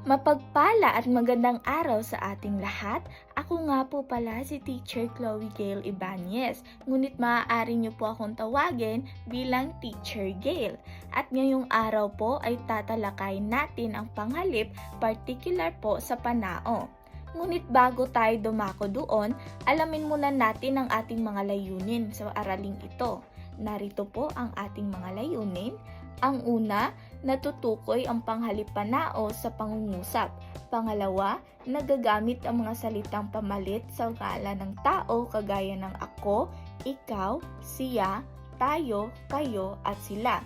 Mapagpala at magandang araw sa ating lahat. Ako nga po pala si Teacher Chloe Gail Ibanez. Ngunit maaari niyo po akong tawagin bilang Teacher Gail. At ngayong araw po ay tatalakayin natin ang panghalip, particular po sa panao. Ngunit bago tayo dumako doon, alamin muna natin ang ating mga layunin sa araling ito. Narito po ang ating mga layunin. Ang una, natutukoy ang panghalip panao sa pangungusap. Pangalawa, nagagamit ang mga salitang pamalit sa ngalan ng tao kagaya ng ako, ikaw, siya, tayo, kayo, at sila.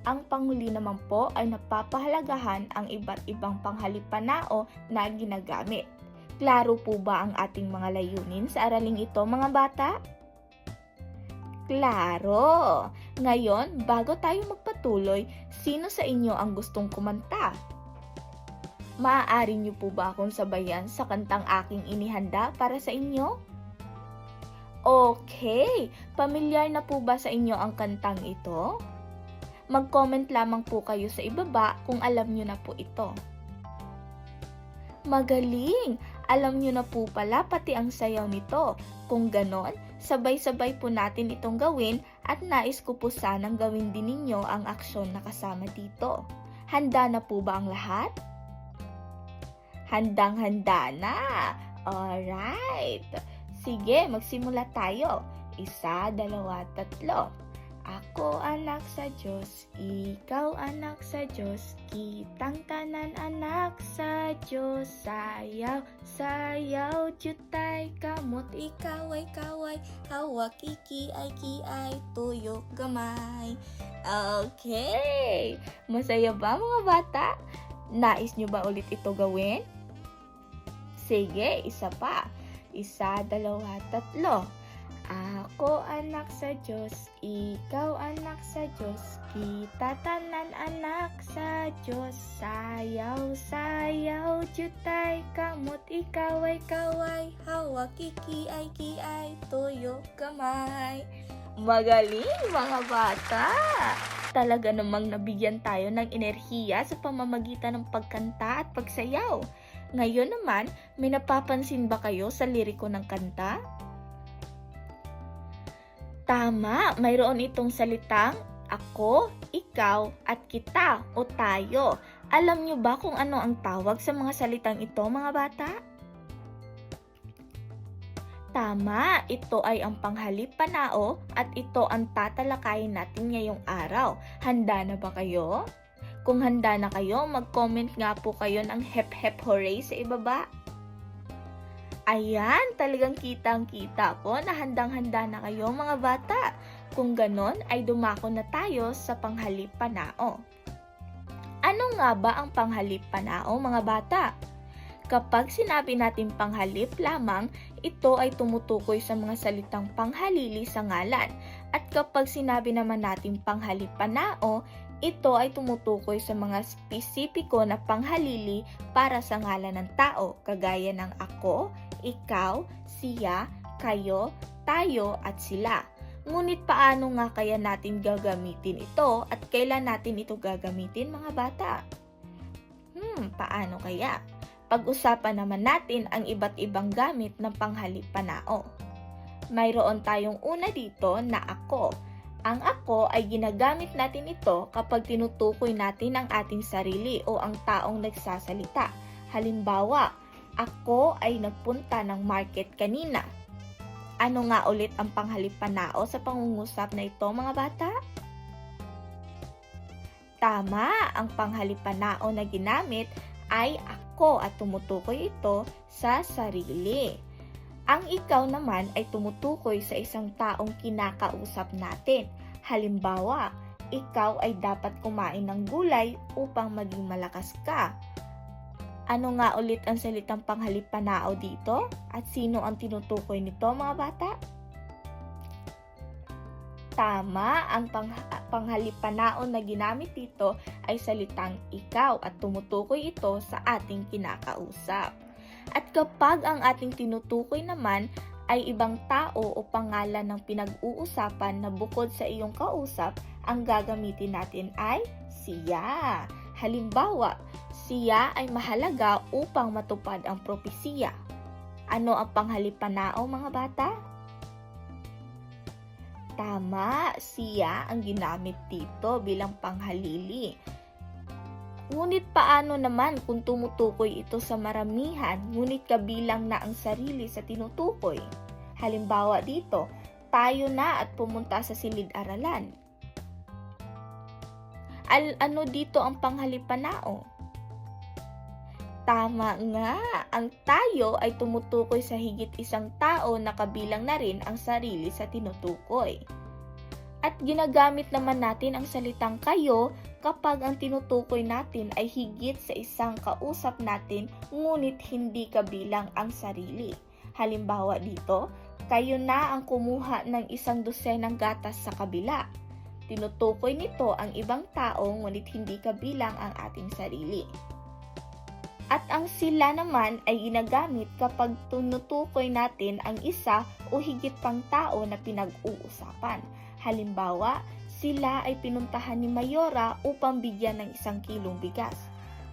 Ang panghuli naman po ay napapahalagahan ang iba't ibang panghalip panao na ginagamit. Klaro po ba ang ating mga layunin sa araling ito, mga bata? Klaro! Ngayon, bago tayo magpatuloy, sino sa inyo ang gustong kumanta? Maaari niyo po ba akong sabayan sa kantang aking inihanda para sa inyo? Okay! Pamilyar na po ba sa inyo ang kantang ito? Mag-comment lamang po kayo sa ibaba kung alam niyo na po ito. Magaling! Alam niyo na po pala pati ang sayaw nito. Kung ganon, sabay-sabay po natin itong gawin at nais ko po sanang gawin din ninyo ang aksyon na kasama dito. Handa na po ba ang lahat? Handang-handa na! Alright! Sige, magsimula tayo. 1, 2, 3. Ako anak sa Diyos, ikaw anak sa Diyos, kitang tanan anak sa Diyos. Sayaw, sayaw, jutay, kamot, ikaway, kaway, hawak, iki-ay, tuyo, gamay. Okay! Masaya ba mga bata? Nais nyo ba ulit ito gawin? Sige, isa pa. 1, 2, 3. Ako anak sa Diyos, ikaw anak sa Diyos, kita tanan anak sa Diyos. Sayaw, sayaw, jutay, kamot, ikaway, kaway, hawak, iki-ay, tuyo, gamay. Magaling mga bata! Talaga namang nabigyan tayo ng enerhiya sa pamamagitan ng pagkanta at pagsayaw. Ngayon naman, may napapansin ba kayo sa liriko ng kanta? Tama, mayroon itong salitang ako, ikaw, at kita o tayo. Alam nyo ba kung ano ang tawag sa mga salitang ito, mga bata? Tama, ito ay ang panghalip panao at ito ang tatalakayin natin ngayong araw. Handa na ba kayo? Kung handa na kayo, mag-comment nga po kayo ng hep hep hooray sa ibaba. Ayan, talagang kitang-kita ko na handang-handa na kayo mga bata. Kung ganon ay dumako na tayo sa panghalip panao. Ano nga ba ang panghalip panao mga bata? Kapag sinabi natin panghalip lamang, ito ay tumutukoy sa mga salitang panghalili sa ngalan. At kapag sinabi naman natin panghalip panao, ito ay tumutukoy sa mga spesipiko na panghalili para sa ngalan ng tao, kagaya ng ako, ikaw, siya, kayo, tayo, at sila. Ngunit paano nga kaya natin gagamitin ito at kailan natin ito gagamitin mga bata? Paano kaya? Pag-usapan naman natin ang iba't ibang gamit ng panghalip panao. Mayroon tayong una dito na ako. Ang ako ay ginagamit natin ito kapag tinutukoy natin ang ating sarili o ang taong nagsasalita. Halimbawa, ako ay nagpunta ng market kanina. Ano nga ulit ang panghalip panao sa pangungusap na ito mga bata? Tama, ang panghalip panao na ginamit ay ako at tumutukoy ito sa sarili. Ang ikaw naman ay tumutukoy sa isang taong kinakausap natin. Halimbawa, ikaw ay dapat kumain ng gulay upang maging malakas ka. Ano nga ulit ang salitang panghalip panao dito? At sino ang tinutukoy nito mga bata? Tama, ang panghalip panao na ginamit dito ay salitang ikaw at tumutukoy ito sa ating kinakausap. At kapag ang ating tinutukoy naman ay ibang tao o pangalan ng pinag-uusapan na bukod sa iyong kausap, ang gagamitin natin ay siya. Halimbawa, siya ay mahalaga upang matupad ang propesiya. Ano ang panghalipanao, mga bata? Tama, siya ang ginamit dito bilang panghalili. Ngunit paano naman kung tumutukoy ito sa maramihan, ngunit kabilang na ang sarili sa tinutukoy? Halimbawa dito, tayo na at pumunta sa silid-aralan. Ano dito ang panghalipanao? Tama nga, ang tayo ay tumutukoy sa higit isang tao na kabilang na rin ang sarili sa tinutukoy. At ginagamit naman natin ang salitang kayo kapag ang tinutukoy natin ay higit sa isang kausap natin ngunit hindi kabilang ang sarili. Halimbawa dito, kayo na ang kumuha ng 100 gatas sa kabila. Tinutukoy nito ang ibang tao ngunit hindi kabilang ang ating sarili. At ang sila naman ay ginagamit kapag tinutukoy natin ang isa o higit pang tao na pinag-uusapan. Halimbawa, sila ay pinuntahan ni Mayora upang bigyan ng 1 kilong bigas.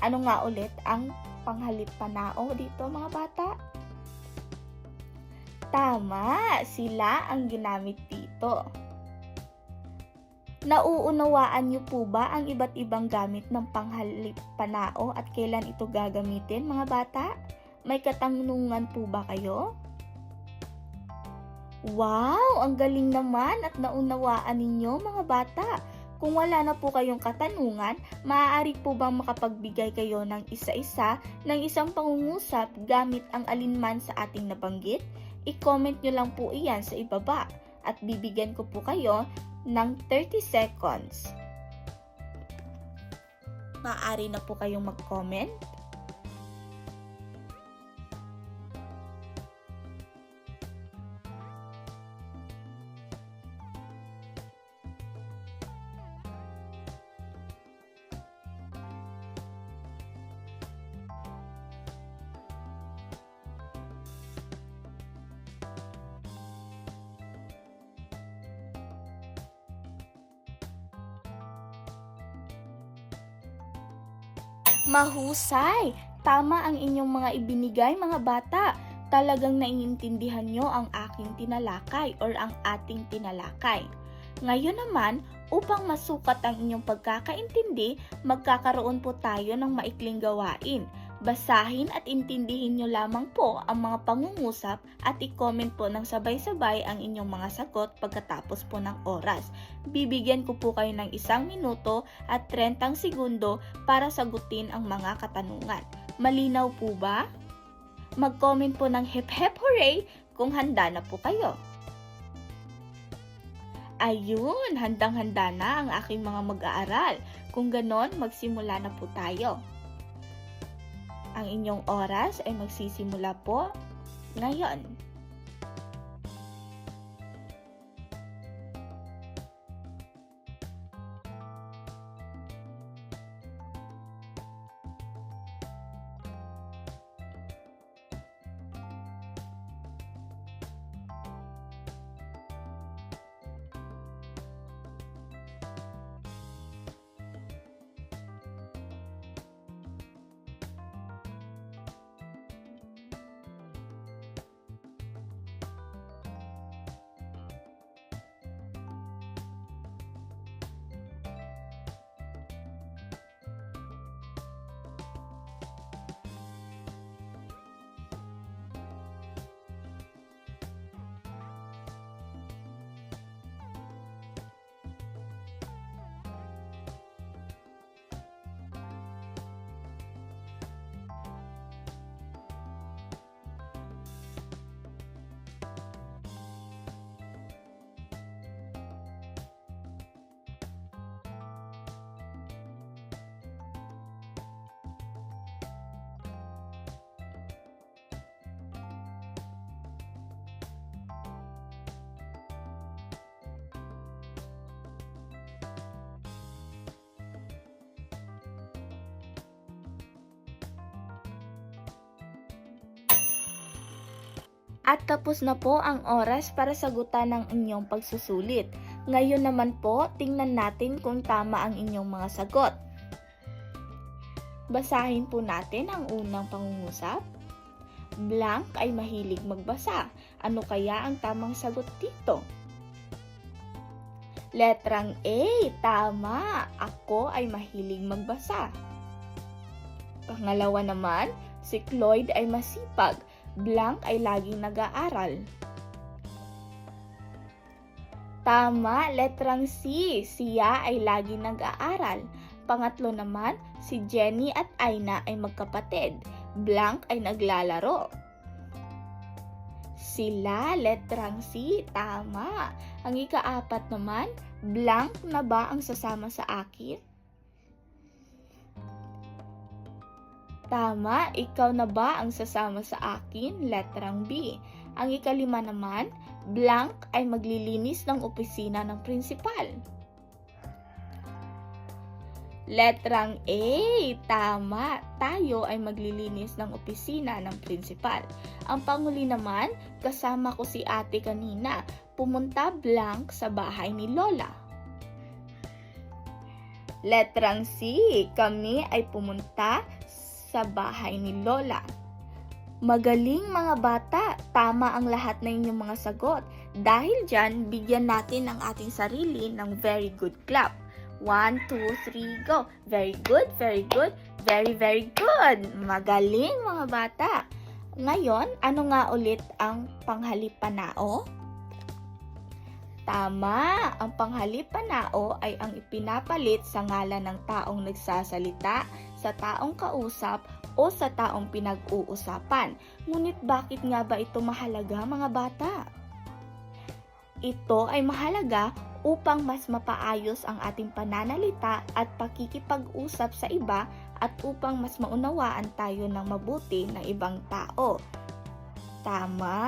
Ano nga ulit ang panghalipanao dito, mga bata? Tama, sila ang ginamit dito. Nauunawaan niyo po ba ang iba't ibang gamit ng panghalipanao at kailan ito gagamitin, mga bata? May katanungan po ba kayo? Wow! Ang galing naman at naunawaan ninyo, mga bata. Kung wala na po kayong katanungan, maaari po bang makapagbigay kayo ng isa-isa ng isang pangungusap gamit ang alinman sa ating nabanggit? I-comment nyo lang po iyan sa ibaba at bibigyan ko po kayo ng 30 seconds. Maaari na po kayong mag-comment. Mahusay! Tama ang inyong mga ibinigay, mga bata. Talagang naiintindihan nyo ang aking tinalakay or ang ating tinalakay. Ngayon naman, upang masukat ang inyong pagkakaintindi, magkakaroon po tayo ng maikling gawain. Basahin at intindihin nyo lamang po ang mga pangungusap at i-comment po ng sabay-sabay ang inyong mga sagot pagkatapos po ng oras. Bibigyan ko po kayo ng 1 minuto at 30 segundo para sagutin ang mga katanungan. Malinaw po ba? Mag-comment po ng hep hep hooray kung handa na po kayo. Ayun, handang-handa na ang aking mga mag-aaral. Kung ganon, magsimula na po tayo. Ang inyong oras ay magsisimula po ngayon. At tapos na po ang oras para sagutan ng inyong pagsusulit. Ngayon naman po, tingnan natin kung tama ang inyong mga sagot. Basahin po natin ang unang pangungusap. Blank ay mahilig magbasa. Ano kaya ang tamang sagot dito? Letrang A, tama. Ako ay mahilig magbasa. Pangalawa naman, si Cloyd ay masipag. Blank ay laging nag-aaral. Tama, letrang C, siya ay laging nag-aaral. Pangatlo naman, si Jenny at Aina ay magkapatid. Blank ay naglalaro. Sila, letrang C, tama. Ang ika-apat naman, blank na ba ang sasama sa akin? Tama, ikaw na ba ang sasama sa akin? Letrang B. Ang ika-lima naman, blank ay maglilinis ng opisina ng prinsipal. Letrang A, tama. Tayo ay maglilinis ng opisina ng prinsipal. Ang panghuli naman, kasama ko si ate kanina. Pumunta blank sa bahay ni Lola. Letrang C, kami ay pumunta sa bahay ni Lola. Magaling mga bata, tama ang lahat ng inyong mga sagot. Dahil dyan, bigyan natin ang ating sarili ng very good clap. 1, 2, 3, go! Very good, very good, very, very good! Magaling mga bata! Ngayon, ano nga ulit ang panghalipanao? Tama! Ang panghalipanao ay ang ipinapalit sa ngalan ng taong nagsasalita, sa taong kausap, o sa taong pinag-uusapan. Ngunit bakit nga ba ito mahalaga mga bata? Ito ay mahalaga upang mas mapaayos ang ating pananalita at pakikipag-usap sa iba at upang mas maunawaan tayo ng mabuti ng ibang tao. Tama!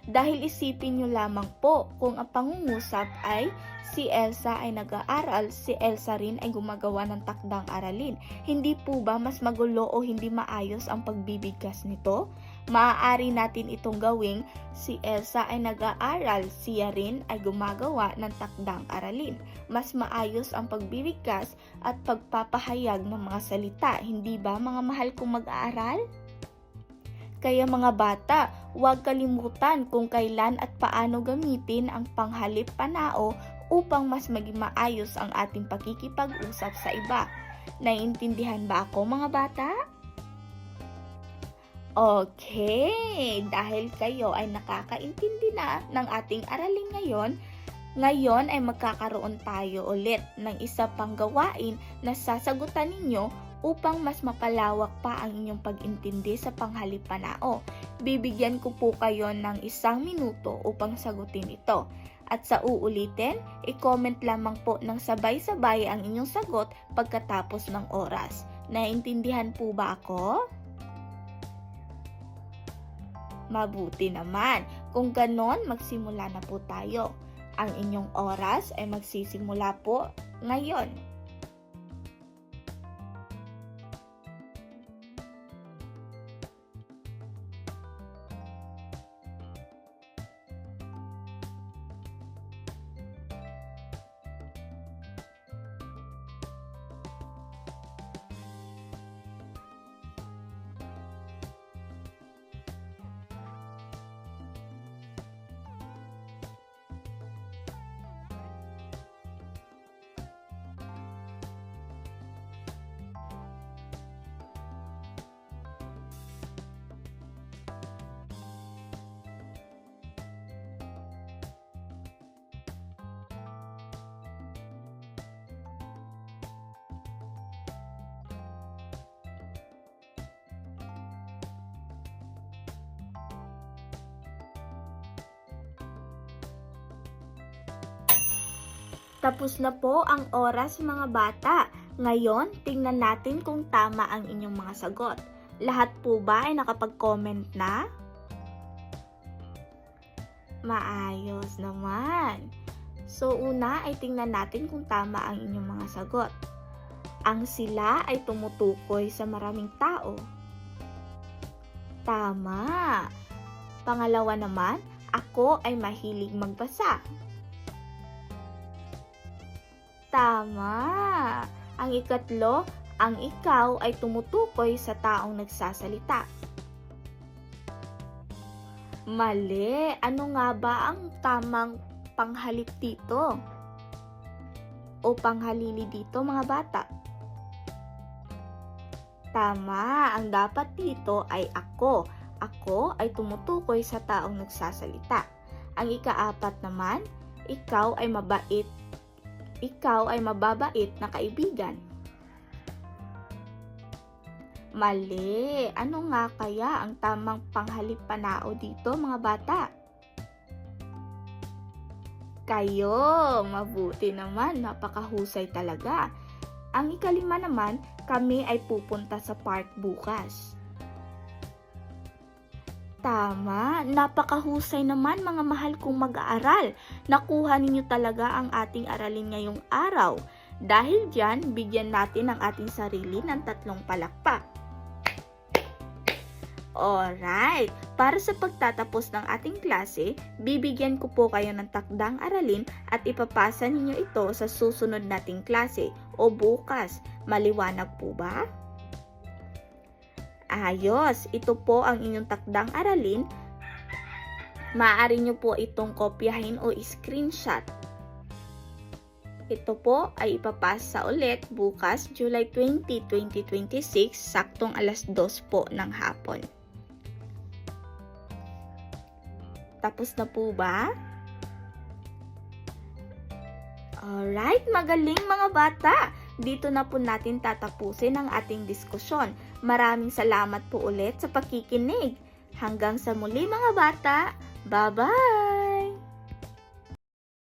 Dahil isipin nyo lamang po kung ang pangungusap ay si Elsa ay nag-aaral, si Elsa rin ay gumagawa ng takdang aralin. Hindi po ba mas magulo o hindi maayos ang pagbibigkas nito? Maaari natin itong gawing si Elsa ay nag-aaral, siya rin ay gumagawa ng takdang aralin. Mas maayos ang pagbibigkas at pagpapahayag ng mga salita, hindi ba mga mahal kong mag-aaral? Kaya mga bata, huwag kalimutan kung kailan at paano gamitin ang panghalipanao upang mas maging maayos ang ating pakikipag-usap sa iba. Naiintindihan ba ako mga bata? Okay, dahil kayo ay nakakaintindi na ng ating aralin ngayon ay magkakaroon tayo ulit ng isa pang gawain na sasagutan ninyo upang mas mapalawak pa ang inyong pag-intindi sa panghalipanao. Bibigyan ko po kayo ng 1 minuto upang sagutin ito. At sa uulitin, i-comment lamang po ng sabay-sabay ang inyong sagot pagkatapos ng oras. Naintindihan po ba ako? Mabuti naman. Kung ganon, magsimula na po tayo. Ang inyong oras ay magsisimula po ngayon. Tapos na po ang oras mga bata. Ngayon, tingnan natin kung tama ang inyong mga sagot. Lahat po ba ay nakapag-comment na? Maayos naman. So una ay tingnan natin kung tama ang inyong mga sagot. Ang sila ay tumutukoy sa maraming tao. Tama. Pangalawa naman, ako ay mahilig magbasa. Tama. Ang ikatlo, Ang ikaw ay tumutukoy sa taong nagsasalita. Mali. Ano nga ba ang tamang panghalip dito? O panghalili dito, mga bata? Tama. Ang dapat dito ay ako. Ako ay tumutukoy sa taong nagsasalita. Ang ika-4 naman, ikaw ay mabait. Ikaw ay mababait na kaibigan. Mali. Ano nga kaya ang tamang panghalip panao dito, mga bata? Kayo, mabuti naman, napakahusay talaga. Ang ika-5 naman, kami ay pupunta sa park bukas. Tama, napakahusay naman mga mahal kong mag-aaral. Nakuha ninyo talaga ang ating aralin ngayong araw. Dahil dyan, bigyan natin ang ating sarili ng 3 palakpak. Alright, para sa pagtatapos ng ating klase, bibigyan ko po kayo ng takdang aralin at ipapasa ninyo ito sa susunod nating klase o bukas. Maliwanag po ba? Ayos, ito po ang inyong takdang aralin. Maaari nyo po itong kopyahin o screenshot. Ito po ay ipapasa ulit bukas, July 20, 2026, saktong alas 2 po ng hapon. Tapos na po ba? Alright, magaling mga bata! Dito na po natin tatapusin ang ating diskusyon. Maraming salamat po ulit sa pakikinig. Hanggang sa muli mga bata. Bye-bye!